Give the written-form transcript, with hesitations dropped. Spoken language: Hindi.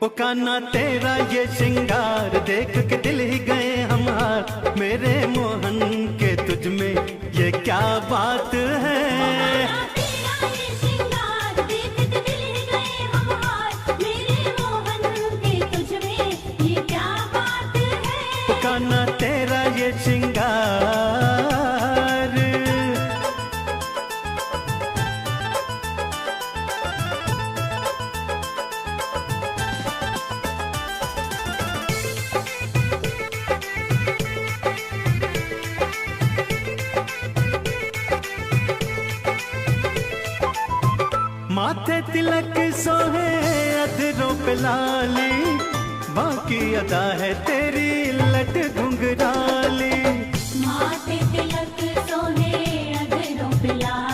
ओ कान्हा तेरा ये श्रृंगार देख के दिल ही गए हम हार, मेरे मोहन के तुझ में ये क्या बात है। कान्हा तेरा ये श्रृंगार माथे तिलक सोहे अधरों पे लाली, बाकी अदा है तेरी लट घुंघराली। माथे तिलक सोहे अधरों पे लाली,